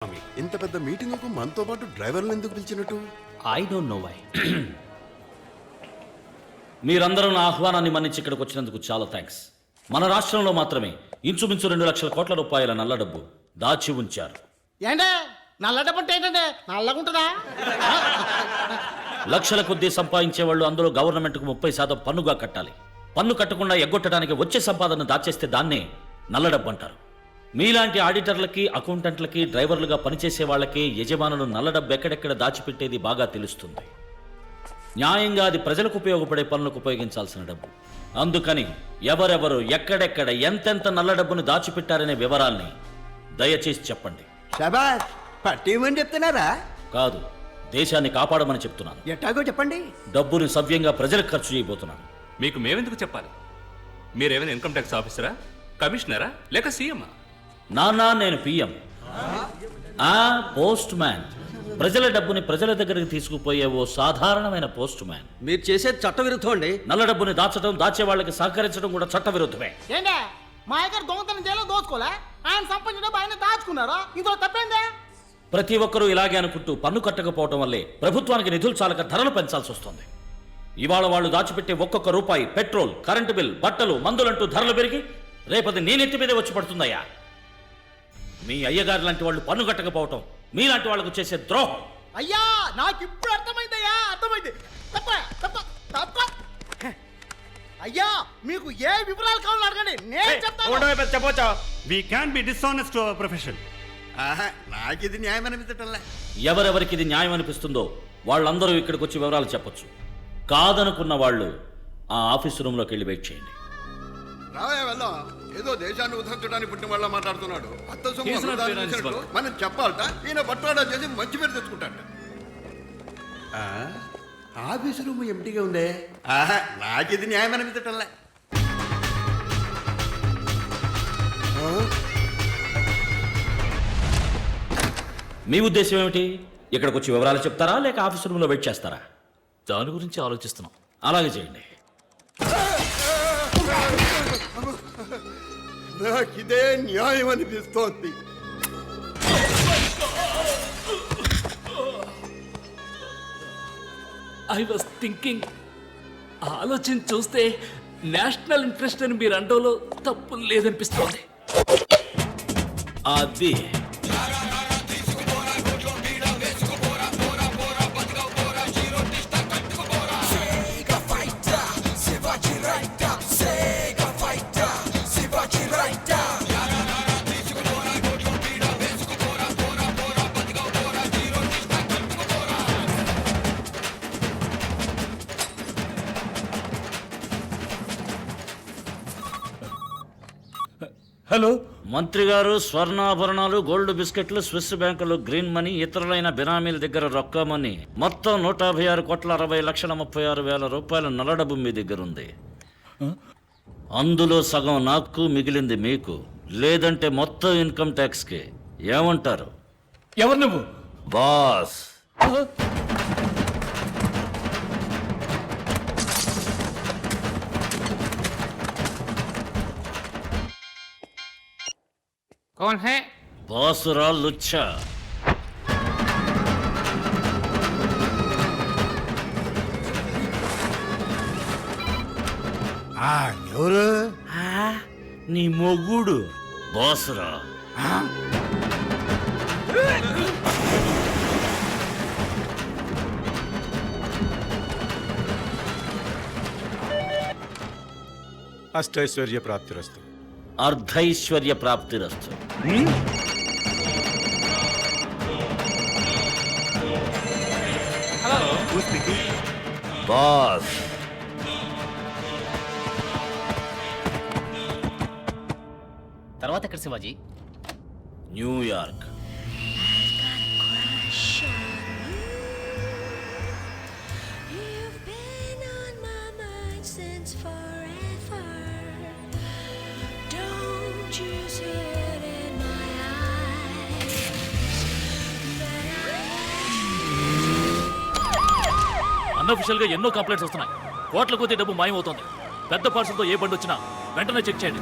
ఇంత పెద్ద మీటింగ్కు మనతో పాటు డ్రైవర్లు ఎందుకు పిలిచినట్టు? I don't know why. మీరందరూ నా ఆహ్వానాన్ని మన్నించి ఇక్కడికి వచ్చినందుకు చాలా థ్యాంక్స్. మన రాష్ట్రంలో మాత్రమే ఇంచుమించు 2 లక్షల కోట్ల రూపాయల నల్ల డబ్బు దాచి ఉంచారు. ఏంటే నల్ల డబ్బు అంటే ఏంటంటే నల్లగుంటుందా? లక్షల కొద్దీ సంపాదించే వాళ్ళు అందులో గవర్నమెంట్కు 30% పన్నుగా కట్టాలి. పన్ను కట్టకుండా ఎగ్గొట్టడానికి వచ్చే సంపాదన దాచేస్తే దాన్నే నల్ల డబ్బు అంటారు. మీలాంటి ఆడిటర్లకి, అకౌంటెంట్లకి, డ్రైవర్లుగా పనిచేసే వాళ్ళకి యజమానులు నల్ల డబ్బు ఎక్కడెక్కడ దాచిపెట్టేది బాగా తెలుస్తుంది. న్యాయంగా అది ప్రజలకు ఉపయోగపడే పనులకు ఉపయోగించాల్సిన డబ్బు. అందుకని ఎవరెవరు ఎక్కడెక్కడ ఎంతెంత నల్ల డబ్బును దాచిపెట్టారనే వివరాల్ని దయచేసి చెప్పండి. శబాష్, పట్టేమని చెప్తున్నారా? కాదు, దేశాన్ని కాపాడమని చెప్తున్నాను. ఎట్టాగో చెప్పండి. డబ్బుని సవ్యంగా ప్రజలకు ఖర్చు చేయబోతున్నాను. మీకు మేమెందుకు చెప్పాలి? మీరేమైనా ఇన్కమ్ ట్యాక్స్ ఆఫీసరా, కమిషనరా, లేక సీఎమా? నానా, నేను పిఎం, పోస్ట్ మ్యాన్. ప్రజల డబ్బుని ప్రజల దగ్గరికి తీసుకుపోయే ఓ సాధారణమైన పోస్ట్ మ్యాన్. మీరు చేసేది చట్టవిరుద్ధం అండి. నల్ల డబ్బుని దాచడం, దాచే వాళ్ళకి సహకరించడం కూడా చట్టవిరుద్ధమే. ఏంటే మా దగ్గర దొంగతనం జైల్లో దోచుకోలే, ఆయన సంపాదించిన డబ్బు ఆయన దాచుకున్నారా? ఇందులో తప్పేందే? ప్రతి ఒక్కరూ ఇలాగే అనుకుంటూ పన్ను కట్టకపోవటం వల్లే ప్రభుత్వానికి నిధులు చాలక ధరలు పెంచాల్సి వస్తుంది. ఇవాళ వాళ్ళు దాచిపెట్టే ఒక్కొక్క రూపాయి పెట్రోల్, కరెంటు బిల్, బట్టలు, మందులంటూ ధరలు పెరిగి రేపది నీ నెత్తి మీదే వచ్చి పడుతుందయ్యా. మీ అయ్యగారు లాంటి వాళ్ళు పన్ను కట్టకపోవటం మీలాంటి వాళ్ళకు చేసే ద్రోహం. అయ్యా, నాకు ఇప్పుడు అర్థమైందయ్యా, అర్థమైంది. తప్ప తప్ప తప్ప. అయ్యా, మీకు ఏ వివరాలు కావాలో అడగండి, నేను చెప్తాను. We can't be dishonest to our profession. నాకు ఇది న్యాయం అనిపించటంలే. ఎవరెవరికి ఇది న్యాయం అనిపిస్తుందో వాళ్ళందరూ ఇక్కడికి వచ్చి వివరాలు చెప్పొచ్చు. కాదనుకున్న వాళ్ళు ఆ ఆఫీస్ రూమ్లోకి వెళ్ళి వెయిట్ చేయండి. రావయ్య వెళ్దాం. ఏదో దేశాన్ని ఉద్ధరించడానికి పుట్టిన వాళ్ళ మాట్లాడుతున్నాడు. అత్త సొమ్ము He's not వృధా finance చేసినట్టు work. మనం చెప్పాలట. ఈయన బట్వాడా చేసి మంచి పేరు తెచ్చుకుంటాట. ఆఫీస్ రూమ్ ఎంటీగా ఉందే. నాకు ఇది న్యాయం అనిపించటంలే. మీ ఉద్దేశం ఏమిటి? ఇక్కడికి వచ్చి వివరాలు చెప్తారా లేక ఆఫీస్ రూమ్లో వెయిట్ చేస్తారా? దాని గురించి ఆలోచిస్తున్నాం. అలాగే చేయండి. నాకు ఇదే న్యాయం అనిపిస్తోంది. ఐ వాస్ థింకింగ్, ఆలోచన చూస్తే నేషనల్ ఇంట్రెస్ట్ అని మీరు అండంలో తప్పు లేదనిపిస్తోంది. అది హలో మంత్రి గారు, స్వర్ణాభరణాలు, గోల్డ్ బిస్కెట్లు, స్విస్ బ్యాంకులు, గ్రీన్ మనీ, ఇతరులైన బినామీల దగ్గర రొక్కమని మొత్తం 156,36,36,000 రూపాయల నల్ల డబ్బు మీ దగ్గర ఉంది. అందులో సగం నాకు, మిగిలింది మీకు. లేదంటే మొత్తం ఇన్కమ్ ట్యాక్స్కి. ఏమంటారు? ఎవరు నువ్వు? బాస్. कौन है? బాసురా లుచ్చా. ఎవరు? నీ మొగుడు బాసురా. అష్టైశ్వర్య ప్రాప్తిరస్తు. అర్ధైశ్వర్య ప్రాప్తిరస్తు. బాస్. తర్వాత ఎక్కడ Shivaji? New York. You've been on my mind since forever. Don't you see it in my eyes? Unofficial గా ఎన్నో కంప్లైంట్స్ వస్తున్నాయి. కోట్ల కొద్ది డబ్బు మాయమవుతోంది. పెద్ద పార్సల్తో ఏ బండి వచ్చినా వెంటనే చెక్ చేయండి.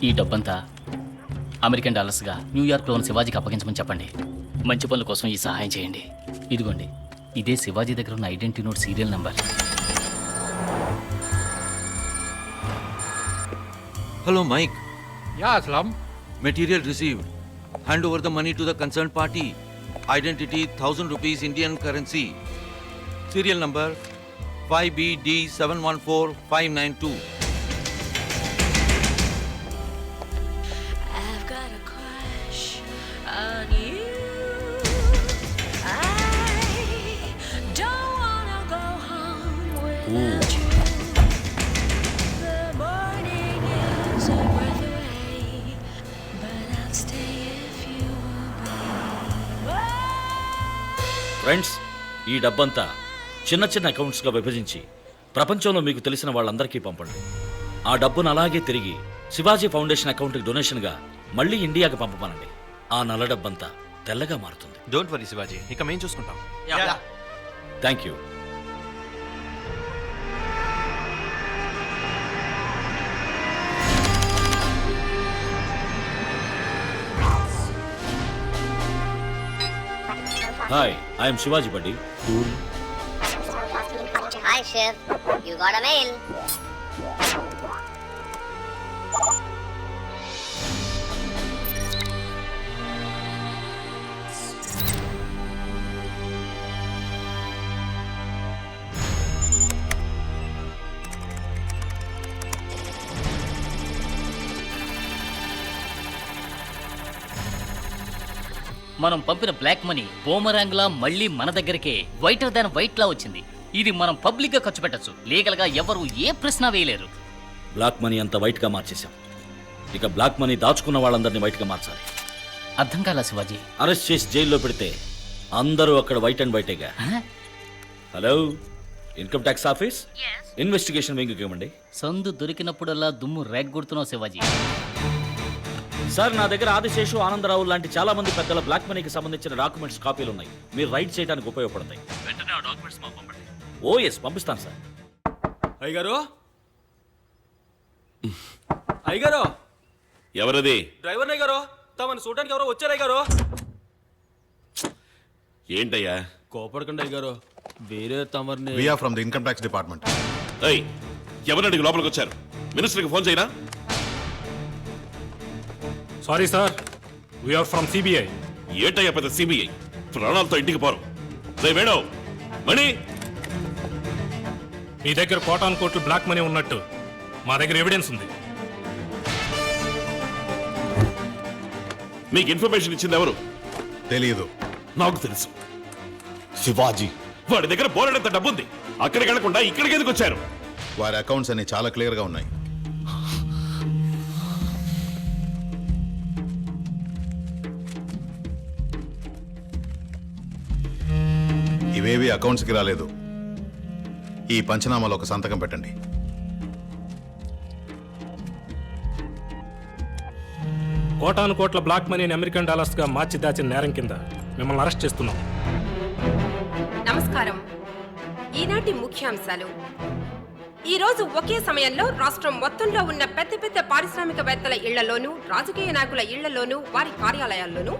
ఈ డబ్బంతా అమెరికన్ డాలర్స్గా న్యూయార్క్లో ఉన్న శివాజీకి అప్పగించమని చెప్పండి. మంచి పనుల కోసం ఈ సహాయం చేయండి. ఇదిగోండి, ఇదే శివాజీ దగ్గర ఉన్న identity note serial number. Hello, Mike. Yeah, Aslam. Material received. Hand over the money to the concerned party. Identity 1000 rupees Indian currency. Serial number 5BD714592. I've got a crush on you. I don't wanna go home without you. The morning is a breath away, but I'll stay if you obey. Friends, ఈ డబ్బంతా చిన్న చిన్న అకౌంట్స్గా విభజించి ప్రపంచంలో మీకు తెలిసిన వాళ్ళందరికీ పంపండి. ఆ డబ్బును అలాగే తిరిగి శివాజీ ఫౌండేషన్ అకౌంట్కి డొనేషన్గా మళ్ళీ ఇండియాకి పంపమనండి. ఆ నల్ల డబ్బంతా తెల్లగా మారుతుంది. డోంట్ వరీ శివాజీ, ఇక మేము చూసుకుంటాం. Thank you. Hi, I'm Shivaji బడ్డీ. Hi, Shiv. You got a mail. మనం పంపిన బ్లాక్ మనీ బూమరాంగ్ లా మళ్ళీ మన దగ్గరికే వైటర్ దాన్ వైట్ లా వచ్చింది. ఇది మనం పబ్లిక్ గా ఖర్చు పెట్టచ్చు. లీగల్ గా ఎవరు ఏ ప్రశ్న వేయలేరు. బ్లాక్ మనీ అంతా వైట్గా మార్చేశాం. ఇక బ్లాక్ మనీ దాచుకున్న వాళ్ళందరినీ వైట్గా మార్చాలి. అర్థం కాలా శివాజీ? అరెస్ట్ చేసి జైల్లో పెడితే అందరూ అక్కడ వైట్ అండ్ వైటేగా. Hello, income tax office, investigation వింగ్కి ఇవ్వండి. సందు దొరికినప్పుడల్లా దుమ్ము రేగ్గొడుతున్నావు శివాజీ. సార్, నా దగ్గర ఆదిశేషు, ఆనందరావు లాంటి చాలా మంది పెద్దల బ్లాక్ మనీకి సంబంధించిన డాక్యుమెంట్స్ కాపీలు ఉన్నాయి. మీరు రైట్ చేయడానికి ఉపయోగపడతాయి. వెంటనే ఆ డాక్యుమెంట్స్ మాకు పంపండి. ఓ ఎస్, పంపిస్తాను సార్. అయ్యగారు, అయ్యగారు, ఎవరది? డ్రైవర్ అయ్యగారు, తమను చూడడానికి ఎవరో వచ్చారు అయ్యగారు. ఏంటయ్యా? కోపడకండి అయ్యగారు, వేరే తమర్ని. We are from the income tax department. ఏయ్, ఎవరిని అడిగి లోపలికి వచ్చారు? మినిస్టర్కి ఫోన్ చేయనా? Sorry sir, we are from CBI. ఏంటయ్యా పెద్ద సిబిఐ? ప్రాణాలతో ఇంటికి పోరు. రే వేణు, మణి, మీ దగ్గర కోటాను కోట్లు బ్లాక్ మనీ ఉన్నట్టు మా దగ్గర ఎవిడెన్స్ ఉంది. మీకు ఇన్ఫర్మేషన్ ఇచ్చింది ఎవరు? తెలియదు. నాకు తెలుసు. శివాజీ, వాడి దగ్గర బోలెడంత డబ్బుంది. అక్కడికి వెళ్లకుండా ఇక్కడికి ఎందుకు వచ్చారు? వారి అకౌంట్స్ అన్ని చాలా క్లియర్ గా ఉన్నాయి. ఇవేవి అకౌంట్స్కి రాలేదు. ఈ పంచనామాలో ఒక సంతకం పెట్టండి. కోటాను కోట్ల బ్లాక్ మనీని అమెరికన్ డాలర్స్ గా మార్చి దాచిన నేరం కింద మిమ్మల్ని అరెస్ట్ చేస్తున్నాం. నమస్కారం. ఈనాటి ముఖ్యాంశాలు. ఈ రోజు ఒకే సమయంలో రాష్ట్రం మొత్తంలో ఉన్న పెద్ద పెద్ద పారిశ్రామికవేత్తల ఇళ్లలోనూ, రాజకీయ నాయకుల ఇళ్లలోనూ, వారి కార్యాలయాల్లోనూ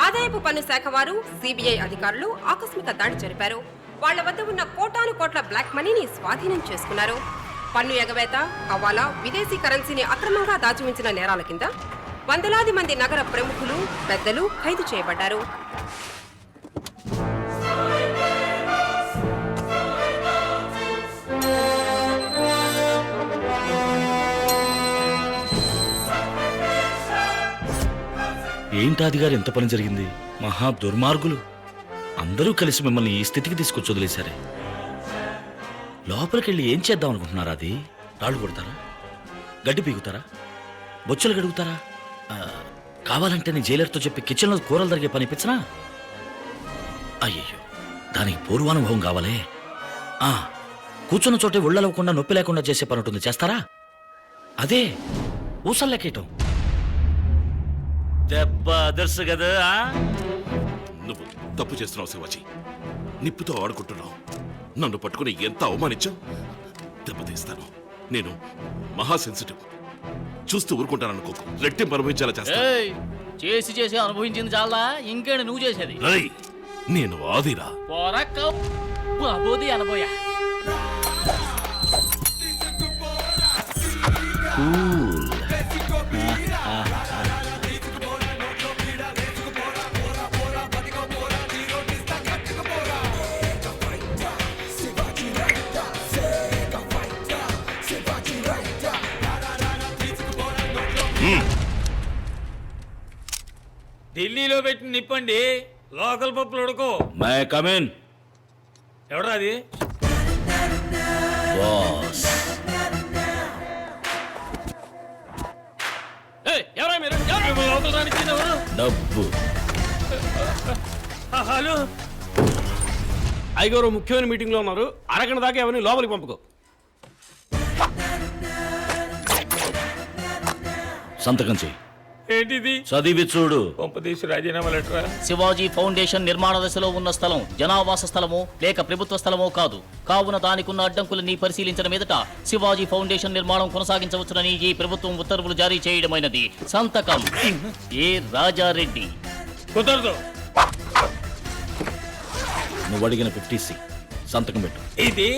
ఆదాయపు పన్ను శాఖ వారు, సిబిఐ అధికారులు ఆకస్మిక దాడి జరిపారు. వాళ్ల వద్ద ఉన్న కోటాను కోట్ల బ్లాక్ మనీని స్వాధీనం చేసుకున్నారు. పన్ను ఎగవేత, హవాలా, విదేశీ కరెన్సీని అక్రమంగా దాచి ఉంచిన నేరాల కింద వందలాది మంది నగర ప్రముఖులు, పెద్దలు ఖైదు చేయబడ్డారు. ఏంటాది గారు, ఎంత పని జరిగింది? మహా దుర్మార్గులు అందరూ కలిసి మిమ్మల్ని ఈ స్థితికి తీసుకొచ్చి వదిలేశారే. లోపలికెళ్ళి ఏం చేద్దాం అనుకుంటున్నారా? అది రాళ్ళు కొడతారా? గడ్డి పీగుతారా? బొచ్చులు గడుగుతారా? కావాలంటే నేను జైలర్తో చెప్పి కిచెన్లో కూరలు జరిగే పనిపించనా? అయ్యయ్యో, దానికి పూర్వానుభవం కావాలే. కూర్చున్న చోటే ఉళ్ళలవకుండా నొప్పి లేకుండా చేసే పని ఉంటుంది, చేస్తారా? అదే ఊసల్లెక్కేయటం. దెబ్బ అదర్సు కదా. నువ్వు తప్పు చేస్తున్నావు శివాజీ. నిప్పుతో ఆడుకుంటున్నావు. నన్ను పట్టుకుని ఎంత అవమానించావు. దెబ్బతీస్తాను. నేను మహా సెన్సిటివ్. చూస్తూ ఊరుకుంటాను అనుకోకు, రెట్టింపు అనుభవించేలా చేస్తా. ఏయ్, చేసి చేసి అనుభవించింది చాలా, ఇంకేంటి నువ్వు చేసేది? రేయ్, నేను ఆదిరా. పోరాబోది అనబోయా. ఢిల్లీలో పెట్టి నిప్పండి, లోకల్ పప్పులు ఉడకో. మై కమిన్ ఎవడా అది? బాస్. ఎవరా మీరు? లోపల రానికి ఎవరు? డబ్బు. హలో, అయ్యగారు ముఖ్యమైన మీటింగ్ లో ఉన్నారు, అరగంట దాకా ఎవరిని లోపలికి పంపుకో. సంతకం చెయ్యి. ఏంటిది? చదివి చూడు. కొంపదీసి రాజీనామా లెటరా? శివాజీ ఫౌండేషన్ నిర్మాణ దశలో ఉన్న స్థలం జనావాస స్థలమో లేక ప్రభుత్వ స్థలమో కాదు. కావున దానికున్న అడ్డంకులని పరిశీలించిన మీదట శివాజీ ఫౌండేషన్ నిర్మాణం కొనసాగించవచ్చునని ఈ ప్రభుత్వం ఉత్తర్వులు జారీ చేయడమైనది. సంతకం ఏ రాజారెడ్డి. కుదరదు. నువ్వు అడిగిన 50C సంతకం పెట్టు. ఇది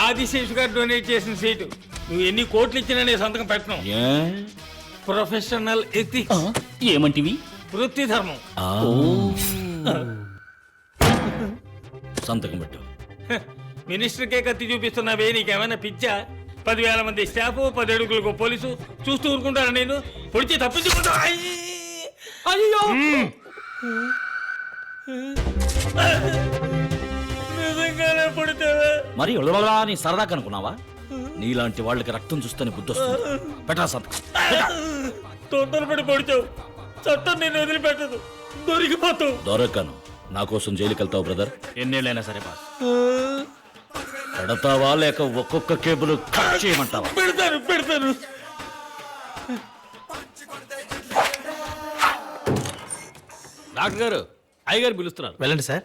ఆదిశేషు గారు డొనేట్ చేసిన సీటు. నువ్వు ఎన్ని కోట్లు ఇచ్చినా నేను సంతకం పెట్టను. ఏ? Professional ethics. ఏమంటివి? వృత్తి ధర్మం. సంతకం పెట్టు. మినిస్టర్కే కత్తి చూపిస్తున్నావే, నీకేమైనా పిచ్చా? 10,000 మంది స్టాఫ్, 10 అడుగులకు పోలీసు చూస్తూ ఊరుకుంటారా? నేను పొడిచి తప్పించుకుంటా. అయ్యో, నిజంగానే పొడితేవే. మరి నీ సరదా కనుకున్నావా? నీలాంటి వాళ్ళకి రక్తం చూస్తేనే బుద్ధొస్తుంది. పెట్టా సంతకం. తొందరపడి పొడిచావు. చట్టం నేను వదిలిపెట్టదు, దొరికిపోతావు. దొరకను. నా కోసం జైలుకి వెళ్తావు బ్రదర్. ఎన్నేళ్ళైనా సరే బాస్. పెడతావా లేక ఒక్కొక్క కేబుల్ కట్ చేయమంటావా? పెడతాను. డాక్టర్ గారు, అయ్యగారు పిలుస్తున్నారు. వెళ్ళండి సార్.